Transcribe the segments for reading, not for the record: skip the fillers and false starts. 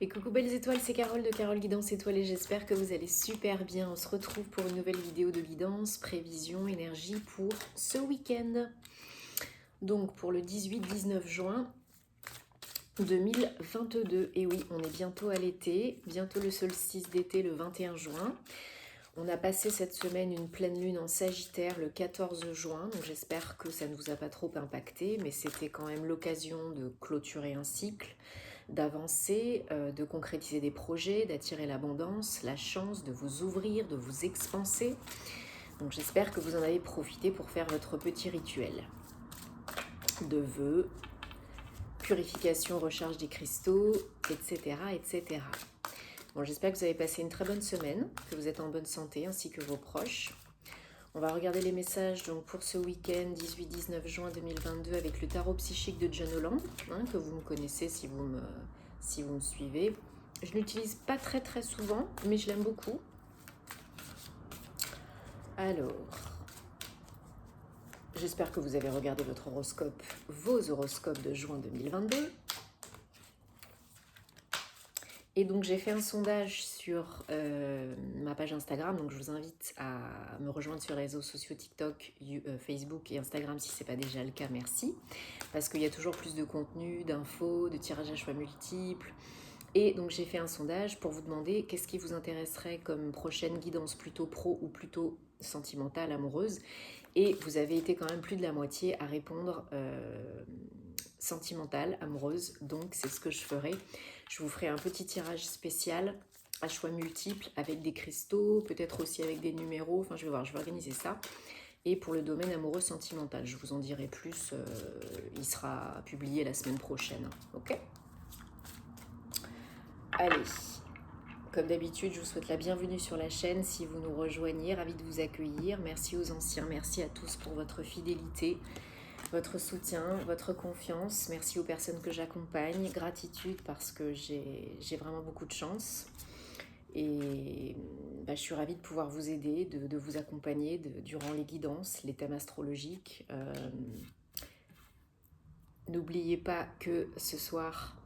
Et coucou belles étoiles, c'est Carole de Carole Guidance Étoile et j'espère que vous allez super bien. On se retrouve pour une nouvelle vidéo de guidance, prévision, énergie pour ce week-end. Donc pour le 18-19 juin 2022. Et oui, on est bientôt à l'été, bientôt le solstice d'été le 21 juin. On a passé cette semaine une pleine lune en Sagittaire le 14 juin, donc j'espère que ça ne vous a pas trop impacté, mais c'était quand même l'occasion de clôturer un cycle, d'avancer, de concrétiser des projets, d'attirer l'abondance, la chance, de vous ouvrir, de vous expanser. Donc j'espère que vous en avez profité pour faire votre petit rituel de vœux, purification, recharge des cristaux, etc. etc. Bon, j'espère que vous avez passé une très bonne semaine, que vous êtes en bonne santé ainsi que vos proches. On va regarder les messages donc, pour ce week-end 18-19 juin 2022 avec le tarot psychique de John Holland, que vous me connaissez si vous me suivez. Je ne l'utilise pas très très souvent, mais je l'aime beaucoup. Alors, j'espère que vous avez regardé votre horoscope, vos horoscopes de juin 2022. Et donc j'ai fait un sondage sur ma page Instagram, donc je vous invite à me rejoindre sur les réseaux sociaux TikTok, Facebook et Instagram si ce n'est pas déjà le cas, merci. Parce qu'il y a toujours plus de contenu, d'infos, de tirages à choix multiples. Et donc j'ai fait un sondage pour vous demander qu'est-ce qui vous intéresserait comme prochaine guidance, plutôt pro ou plutôt sentimentale, amoureuse. Et vous avez été quand même plus de la moitié à répondre sentimentale, amoureuse, donc c'est ce que je ferai. Je vous ferai un petit tirage spécial à choix multiples avec des cristaux, peut-être aussi avec des numéros, enfin je vais voir, je vais organiser ça. Et pour le domaine amoureux sentimental, je vous en dirai plus, il sera publié la semaine prochaine, ok? Allez, comme d'habitude, je vous souhaite la bienvenue sur la chaîne si vous nous rejoignez, ravie de vous accueillir. Merci aux anciens, merci à tous pour votre fidélité, votre soutien, votre confiance. Merci aux personnes que j'accompagne. Gratitude parce que j'ai vraiment beaucoup de chance. Et je suis ravie de pouvoir vous aider, de vous accompagner durant les guidances, les thèmes astrologiques. N'oubliez pas que ce soir,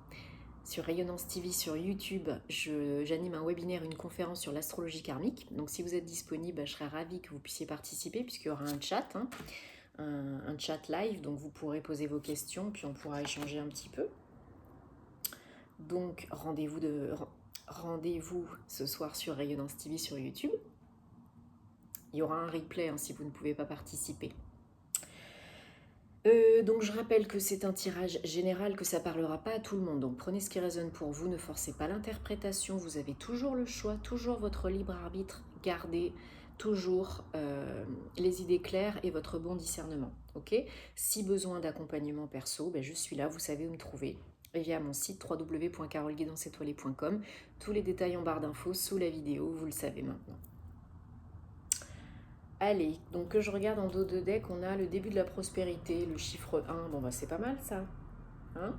sur Rayonnance TV, sur YouTube, j'anime un webinaire, une conférence sur l'astrologie karmique. Donc si vous êtes disponible, je serais ravie que vous puissiez participer puisqu'il y aura un chat. Un chat live, donc vous pourrez poser vos questions, puis on pourra échanger un petit peu. Donc rendez-vous ce soir sur Rayonnance TV sur YouTube. Il y aura un replay si vous ne pouvez pas participer. Donc je rappelle que c'est un tirage général, que ça ne parlera pas à tout le monde. Donc prenez ce qui résonne pour vous, ne forcez pas l'interprétation. Vous avez toujours le choix, toujours votre libre arbitre. Gardez toujours les idées claires et votre bon discernement. Ok ? Si besoin d'accompagnement perso, je suis là, vous savez où me trouver. Via mon site www.caroleguidancetoilée.com. Tous les détails en barre d'infos sous la vidéo, vous le savez maintenant. Allez, donc que je regarde en dos de deck, on a le début de la prospérité, le chiffre 1. Bon, c'est pas mal ça. Hein ?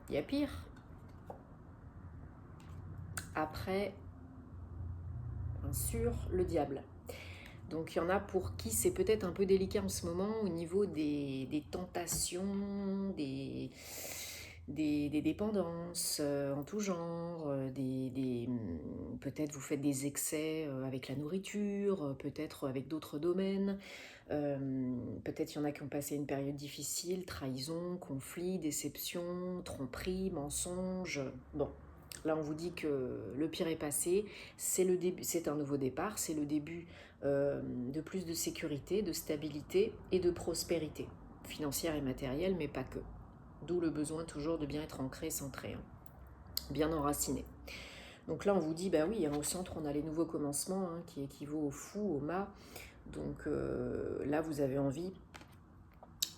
Il y a pire. Après, bien sûr, le diable. Donc il y en a pour qui c'est peut-être un peu délicat en ce moment au niveau des tentations, des dépendances en tout genre, peut-être vous faites des excès avec la nourriture, peut-être avec d'autres domaines, peut-être il y en a qui ont passé une période difficile, trahison, conflit, déception, tromperie, mensonge. Bon, là on vous dit que le pire est passé, c'est le début, c'est un nouveau départ, c'est le début de plus de sécurité, de stabilité et de prospérité financière et matérielle, mais pas que. D'où le besoin toujours de bien être ancré, centré, bien enraciné. Donc là, on vous dit, oui, au centre, on a les nouveaux commencements, qui équivaut au fou, au mât. Donc là, vous avez envie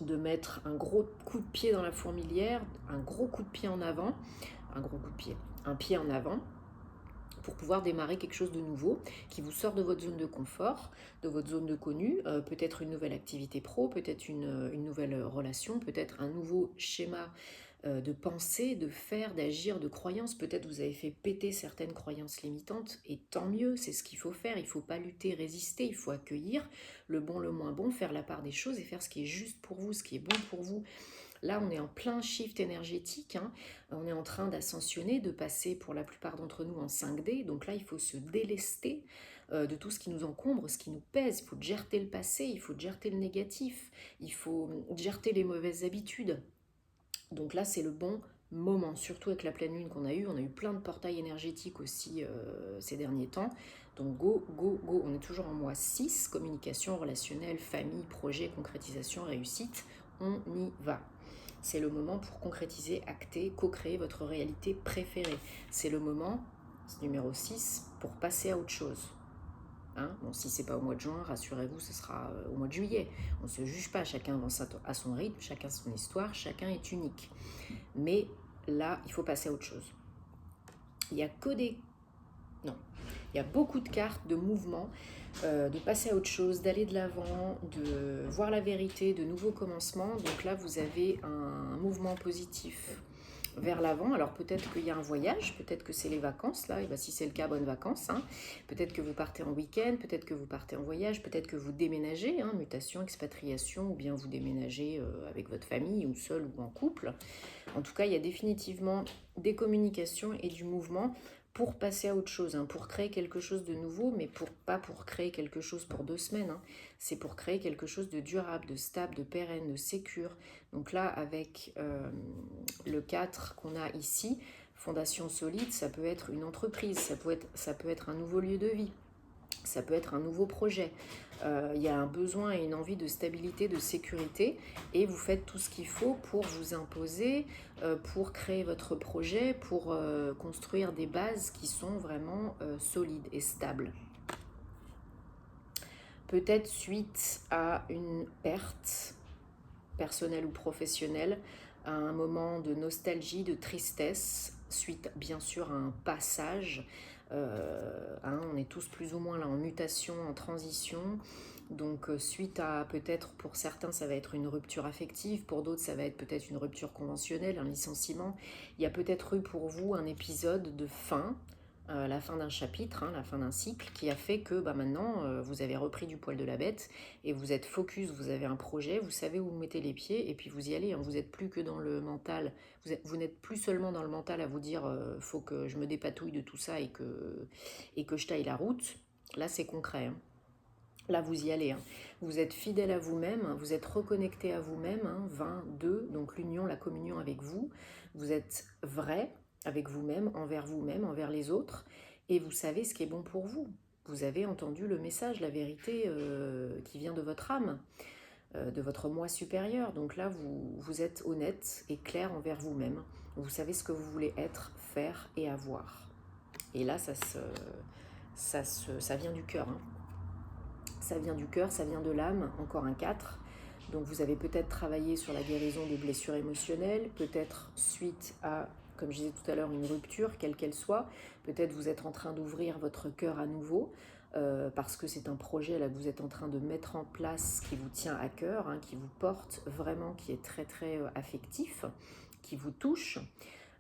de mettre un gros coup de pied dans la fourmilière, un gros coup de pied en avant, un pied en avant, pour pouvoir démarrer quelque chose de nouveau qui vous sort de votre zone de confort, de votre zone de connu, peut-être une nouvelle activité pro, peut-être une nouvelle relation, peut-être un nouveau schéma de pensée, de faire, d'agir, de croyances. Peut-être vous avez fait péter certaines croyances limitantes et tant mieux, c'est ce qu'il faut faire. Il ne faut pas lutter, résister, il faut accueillir le bon, le moins bon, faire la part des choses et faire ce qui est juste pour vous, ce qui est bon pour vous. Là, on est en plein shift énergétique, hein. On est en train d'ascensionner, de passer pour la plupart d'entre nous en 5D. Donc là, il faut se délester de tout ce qui nous encombre, ce qui nous pèse. Il faut jerter le passé, il faut jerter le négatif, il faut jerter les mauvaises habitudes. Donc là, c'est le bon moment, surtout avec la pleine lune qu'on a eue. On a eu plein de portails énergétiques aussi ces derniers temps. Donc go, go, go. On est toujours en mois 6, communication, relationnelle, famille, projet, concrétisation, réussite. On y va. C'est le moment pour concrétiser, acter, co-créer votre réalité préférée. C'est le moment, numéro 6, pour passer à autre chose. Hein, bon, si c'est pas au mois de juin, rassurez-vous, ce sera au mois de juillet. On ne se juge pas, chacun avance à son rythme, chacun son histoire, chacun est unique. Mais là, il faut passer à autre chose. Il y a que des... Non. Il y a beaucoup de cartes, de mouvements, de passer à autre chose, d'aller de l'avant, de voir la vérité, de nouveaux commencements. Donc là, vous avez un mouvement positif vers l'avant. Alors peut-être qu'il y a un voyage, peut-être que c'est les vacances là, et bien si c'est le cas, bonnes vacances, hein. Peut-être que vous partez en week-end, peut-être que vous partez en voyage, peut-être que vous déménagez, hein, mutation, expatriation, ou bien vous déménagez avec votre famille, ou seul, ou en couple. En tout cas, il y a définitivement des communications et du mouvement pour passer à autre chose, hein, pour créer quelque chose de nouveau, mais pas pour créer quelque chose pour 2 semaines, hein. C'est pour créer quelque chose de durable, de stable, de pérenne, de sécure. Donc là, avec le 4 qu'on a ici, fondation solide, ça peut être une entreprise, ça peut être un nouveau lieu de vie, ça peut être un nouveau projet. Il y a un besoin et une envie de stabilité, de sécurité, et vous faites tout ce qu'il faut pour vous imposer, pour créer votre projet, pour construire des bases qui sont vraiment solides et stables. Peut-être suite à une perte personnelle ou professionnelle, à un moment de nostalgie, de tristesse, suite bien sûr à un passage. Hein, on est tous plus ou moins là en mutation, en transition. Donc suite à peut-être pour certains ça va être une rupture affective, pour d'autres ça va être peut-être une rupture conventionnelle, un licenciement. Il y a peut-être eu pour vous un épisode de fin, la fin d'un chapitre, hein, la fin d'un cycle qui a fait que maintenant vous avez repris du poil de la bête et vous êtes focus, vous avez un projet, vous savez où vous mettez les pieds et puis vous y allez, hein. Vous n'êtes plus que dans le mental, vous n'êtes plus seulement dans le mental à vous dire faut que je me dépatouille de tout ça et que je taille la route. Là c'est concret, hein. Là, vous y allez, hein. Vous êtes fidèle à vous-même, hein. Vous êtes reconnecté à vous-même, hein. 22, donc l'union, la communion avec vous. Vous êtes vrai avec vous-même, envers les autres, et vous savez ce qui est bon pour vous. Vous avez entendu le message, la vérité qui vient de votre âme, de votre moi supérieur. Donc là, vous êtes honnête et clair envers vous-même. Vous savez ce que vous voulez être, faire et avoir. Et là, ça vient du cœur, hein. Ça vient du cœur, ça vient de l'âme, encore un 4. Donc vous avez peut-être travaillé sur la guérison des blessures émotionnelles, peut-être suite à, comme je disais tout à l'heure, une rupture, quelle qu'elle soit. Peut-être vous êtes en train d'ouvrir votre cœur à nouveau, parce que c'est un projet là que vous êtes en train de mettre en place qui vous tient à cœur, hein, qui vous porte vraiment, qui est très très affectif, qui vous touche.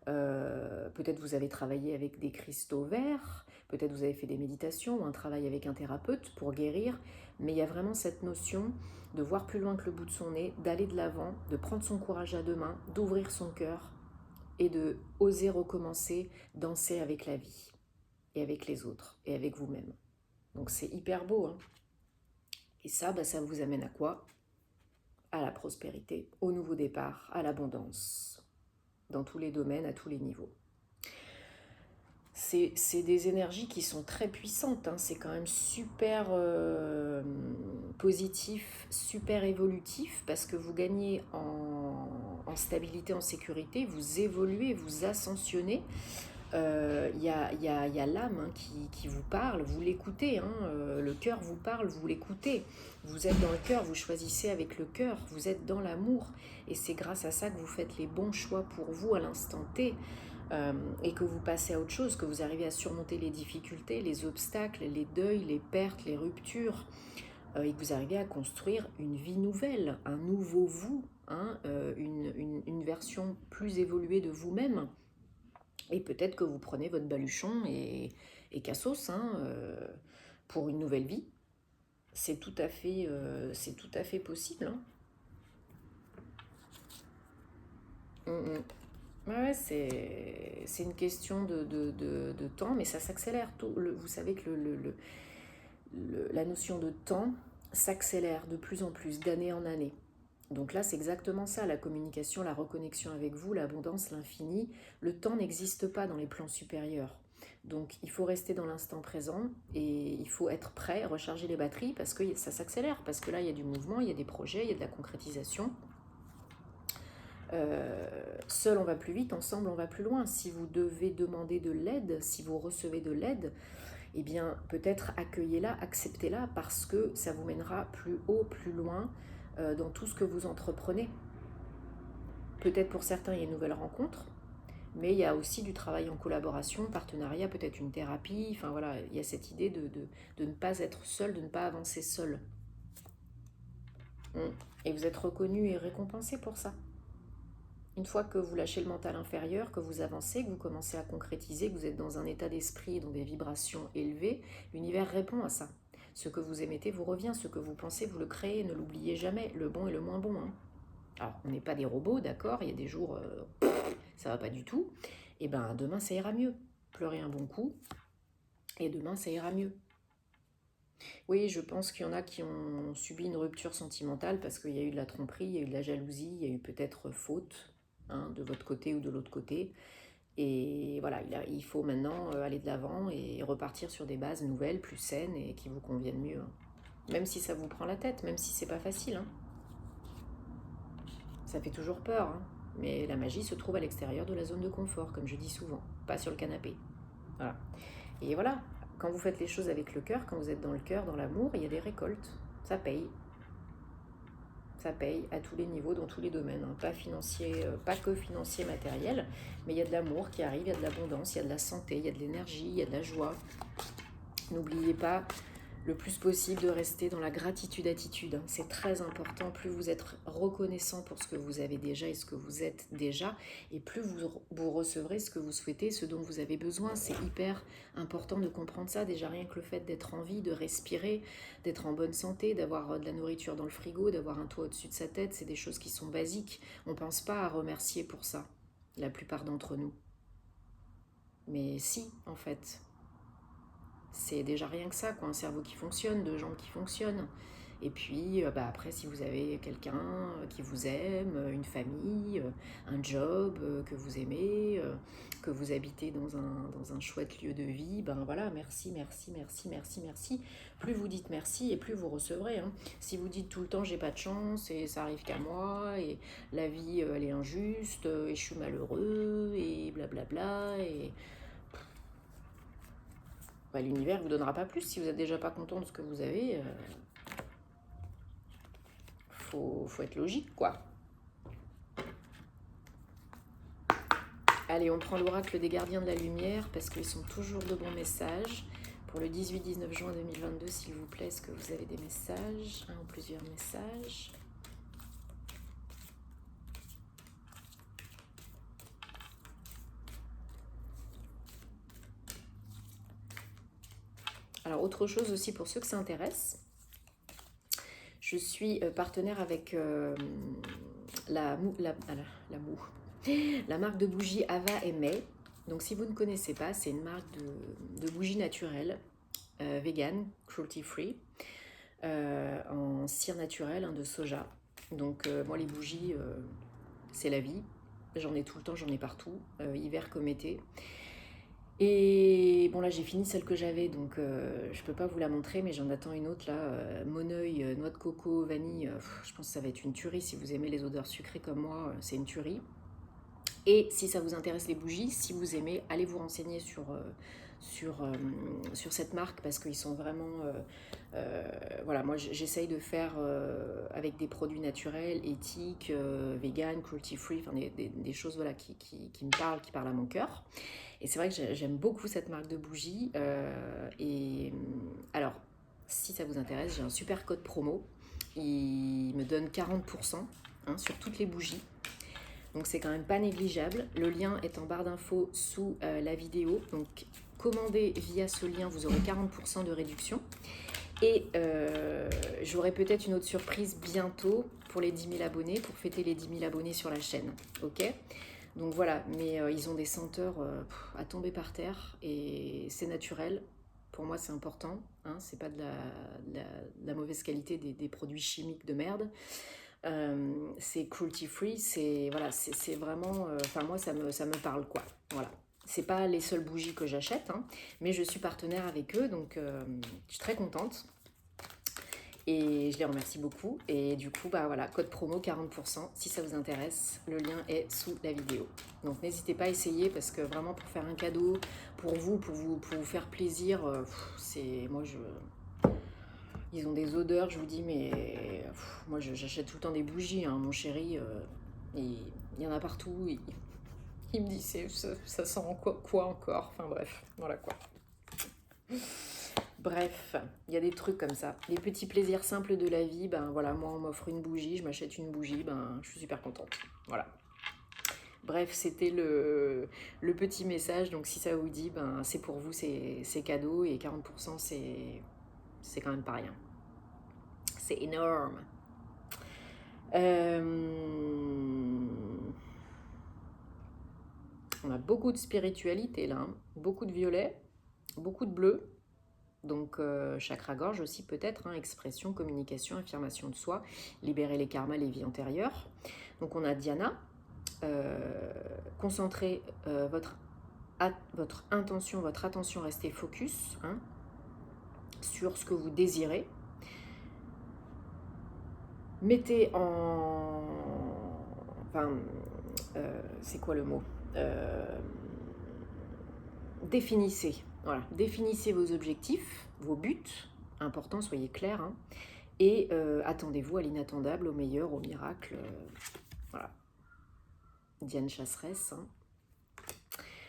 Peut-être vous avez travaillé avec des cristaux verts, peut-être vous avez fait des méditations ou un travail avec un thérapeute pour guérir, mais il y a vraiment cette notion de voir plus loin que le bout de son nez, d'aller de l'avant, de prendre son courage à deux mains, d'ouvrir son cœur et de oser recommencer, danser avec la vie et avec les autres et avec vous-même. Donc c'est hyper beau, hein. Et ça, ça vous amène à quoi? À la prospérité, au nouveau départ, à l'abondance, dans tous les domaines, à tous les niveaux. C'est des énergies qui sont très puissantes, hein. C'est quand même super positif, super évolutif, parce que vous gagnez en stabilité, en sécurité, vous évoluez, vous ascensionnez. Y a l'âme, hein, qui vous parle, vous l'écoutez, hein, le cœur vous parle, vous l'écoutez. Vous êtes dans le cœur, vous choisissez avec le cœur, vous êtes dans l'amour. Et c'est grâce à ça que vous faites les bons choix pour vous à l'instant T. Et que vous passez à autre chose, que vous arrivez à surmonter les difficultés, les obstacles, les deuils, les pertes, les ruptures, et que vous arrivez à construire une vie nouvelle, un nouveau vous, hein, une version plus évoluée de vous-même. Et peut-être que vous prenez votre baluchon et cassos, hein, pour une nouvelle vie. C'est tout à fait possible, hein. Mm, mm. Ouais, c'est une question de temps, mais ça s'accélère. Vous savez que la notion de temps s'accélère de plus en plus, d'année en année. Donc là, c'est exactement ça, la communication, la reconnexion avec vous, l'abondance, l'infini. Le temps n'existe pas dans les plans supérieurs. Donc il faut rester dans l'instant présent et il faut être prêt, recharger les batteries parce que ça s'accélère, parce que là, il y a du mouvement, il y a des projets, il y a de la concrétisation. Seul on va plus vite, ensemble on va plus loin. Si vous devez demander de l'aide, si vous recevez de l'aide, eh bien peut-être accueillez-la, acceptez-la parce que ça vous mènera plus haut, plus loin dans tout ce que vous entreprenez. Peut-être pour certains il y a une nouvelle rencontre, mais il y a aussi du travail en collaboration, partenariat, peut-être une thérapie. Enfin voilà, il y a cette idée de ne pas être seul, de ne pas avancer seul. Et vous êtes reconnu et récompensé pour ça. Une fois que vous lâchez le mental inférieur, que vous avancez, que vous commencez à concrétiser, que vous êtes dans un état d'esprit, dans des vibrations élevées, l'univers répond à ça. Ce que vous émettez vous revient, ce que vous pensez, vous le créez, ne l'oubliez jamais, le bon et le moins bon. Hein. Alors, on n'est pas des robots, d'accord, il y a des jours, ça va pas du tout. Et ben demain, ça ira mieux. Pleurez un bon coup, et demain, ça ira mieux. Oui, je pense qu'il y en a qui ont subi une rupture sentimentale parce qu'il y a eu de la tromperie, il y a eu de la jalousie, il y a eu peut-être faute de votre côté ou de l'autre côté. Et voilà, il faut maintenant aller de l'avant et repartir sur des bases nouvelles, plus saines et qui vous conviennent mieux. Hein. Même si ça vous prend la tête, même si c'est pas facile. Hein. Ça fait toujours peur. Hein. Mais la magie se trouve à l'extérieur de la zone de confort, comme je dis souvent, pas sur le canapé. Voilà. Et voilà, quand vous faites les choses avec le cœur, quand vous êtes dans le cœur, dans l'amour, il y a des récoltes. Ça paye. Ça paye à tous les niveaux, dans tous les domaines, hein. Pas financier, pas que financier, matériel, mais il y a de l'amour qui arrive, il y a de l'abondance, il y a de la santé, il y a de l'énergie, il y a de la joie. N'oubliez pas le plus possible de rester dans la gratitude-attitude. Hein. C'est très important. Plus vous êtes reconnaissant pour ce que vous avez déjà et ce que vous êtes déjà, et plus vous recevrez ce que vous souhaitez, ce dont vous avez besoin. C'est hyper important de comprendre ça. Déjà rien que le fait d'être en vie, de respirer, d'être en bonne santé, d'avoir de la nourriture dans le frigo, d'avoir un toit au-dessus de sa tête, c'est des choses qui sont basiques. On ne pense pas à remercier pour ça, la plupart d'entre nous. Mais si, en fait. C'est déjà rien que ça, quoi, un cerveau qui fonctionne, deux jambes qui fonctionnent. Et puis, après, si vous avez quelqu'un qui vous aime, une famille, un job que vous aimez, que vous habitez dans un chouette lieu de vie, ben voilà, merci, merci, merci, merci, merci. Plus vous dites merci et plus vous recevrez. Hein. Si vous dites tout le temps j'ai pas de chance et ça arrive qu'à moi et la vie elle est injuste et je suis malheureux et blablabla et l'univers ne vous donnera pas plus. Si vous n'êtes déjà pas content de ce que vous avez, faut être logique, quoi. Allez, on prend l'oracle des gardiens de la lumière parce qu'ils sont toujours de bons messages. Pour le 18-19 juin 2022, s'il vous plaît, est-ce que vous avez des messages, un ou plusieurs messages? Alors, autre chose aussi pour ceux que ça intéresse, je suis partenaire avec la marque de bougies Ava et May. Donc si vous ne connaissez pas, c'est une marque de bougies naturelles, vegan, cruelty free, en cire naturelle de soja. Donc moi les bougies, c'est la vie. J'en ai tout le temps, j'en ai partout, hiver comme été. Et bon là j'ai fini celle que j'avais, donc je peux pas vous la montrer, mais j'en attends une autre là, Moneuil, noix de coco, vanille. Je pense que ça va être une tuerie si vous aimez les odeurs sucrées comme moi, c'est une tuerie. Et si ça vous intéresse les bougies, si vous aimez, allez vous renseigner sur cette marque parce qu'ils sont vraiment... voilà, moi j'essaye de faire avec des produits naturels, éthiques, vegan, cruelty free, enfin des choses voilà, qui me parlent, qui parlent à mon cœur. Et c'est vrai que j'aime beaucoup cette marque de bougies. Et alors, si ça vous intéresse, j'ai un super code promo. Il me donne 40% sur toutes les bougies. Donc c'est quand même pas négligeable. Le lien est en barre d'infos sous la vidéo. Donc commandez via ce lien, vous aurez 40% de réduction. Et j'aurai peut-être une autre surprise bientôt pour les 10 000 abonnés, pour fêter les 10 000 abonnés sur la chaîne, ok? Donc voilà, mais ils ont des senteurs à tomber par terre et c'est naturel. Pour moi, c'est important, hein, c'est pas de la mauvaise qualité des produits chimiques de merde. C'est cruelty free, c'est voilà, c'est vraiment, enfin moi ça me parle quoi, voilà. C'est pas les seules bougies que j'achète, hein, mais je suis partenaire avec eux, donc je suis très contente et je les remercie beaucoup. Et du coup, bah voilà, code promo 40% si ça vous intéresse, le lien est sous la vidéo. Donc n'hésitez pas à essayer parce que vraiment pour faire un cadeau pour vous faire plaisir, c'est moi je ils ont des odeurs, je vous dis, mais moi j'achète tout le temps des bougies, hein. Mon chéri, il y en a partout, il me dit ça sent quoi encore, enfin bref, voilà quoi. Bref, il y a des trucs comme ça, des petits plaisirs simples de la vie, ben voilà, moi on m'offre une bougie, je m'achète une bougie, ben je suis super contente, voilà. Bref, c'était le petit message, donc si ça vous dit, ben c'est pour vous, c'est cadeau, et 40% c'est quand même pas rien. C'est énorme. On a beaucoup de spiritualité là, hein. Beaucoup de violet, beaucoup de bleu. Donc chakra gorge aussi peut-être, hein, expression, communication, affirmation de soi, libérer les karmas, les vies antérieures. Donc on a Diana, concentrez votre intention, votre attention, restez focus, hein, sur ce que vous désirez. Mettez en... Enfin, c'est quoi le mot ? Définissez, voilà, définissez vos objectifs, vos buts, important, soyez clairs, hein, et attendez-vous à l'inattendable, au meilleur, au miracle, voilà. Diane Chasseresse, hein.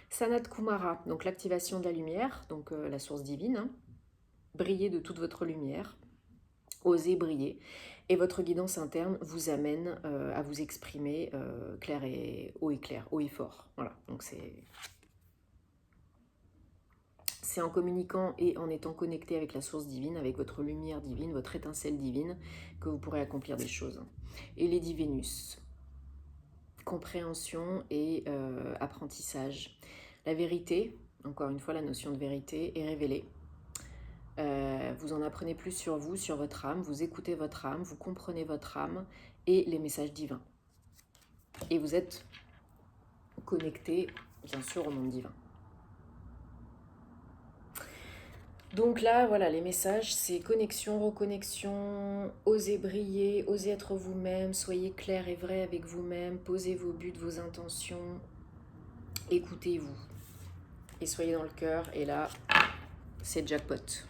Sanat Kumara, donc l'activation de la lumière, donc la source divine, hein. Brillez de toute votre lumière, osez briller, et votre guidance interne vous amène à vous exprimer clair et clair, haut et fort, voilà, donc c'est en communiquant et en étant connecté avec la source divine, avec votre lumière divine, votre étincelle divine, que vous pourrez accomplir des choses. Et Lady Vénus, compréhension et apprentissage. La vérité, encore une fois, la notion de vérité est révélée. Vous en apprenez plus sur vous, sur votre âme, vous écoutez votre âme, vous comprenez votre âme et les messages divins. Et vous êtes connecté, bien sûr, au monde divin. Donc là, voilà, les messages, c'est connexion, reconnexion, osez briller, osez être vous-même, soyez clair et vrai avec vous-même, posez vos buts, vos intentions, écoutez-vous et soyez dans le cœur. Et là, c'est jackpot.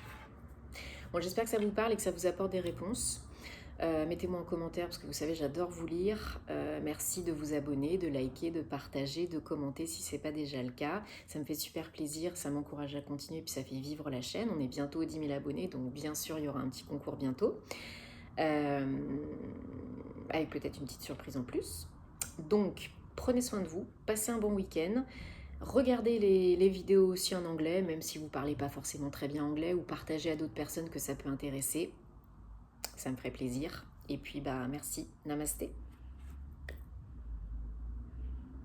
Bon, j'espère que ça vous parle et que ça vous apporte des réponses. Mettez-moi en commentaire parce que vous savez, j'adore vous lire. Merci de vous abonner, de liker, de partager, de commenter si ce n'est pas déjà le cas. Ça me fait super plaisir, ça m'encourage à continuer, puis ça fait vivre la chaîne. On est bientôt aux 10 000 abonnés, donc bien sûr, il y aura un petit concours bientôt. Avec peut-être une petite surprise en plus. Donc, prenez soin de vous, passez un bon week-end. Regardez les vidéos aussi en anglais, même si vous ne parlez pas forcément très bien anglais, ou partagez à d'autres personnes que ça peut intéresser. Ça me ferait plaisir. Et puis, bah, merci. Namasté.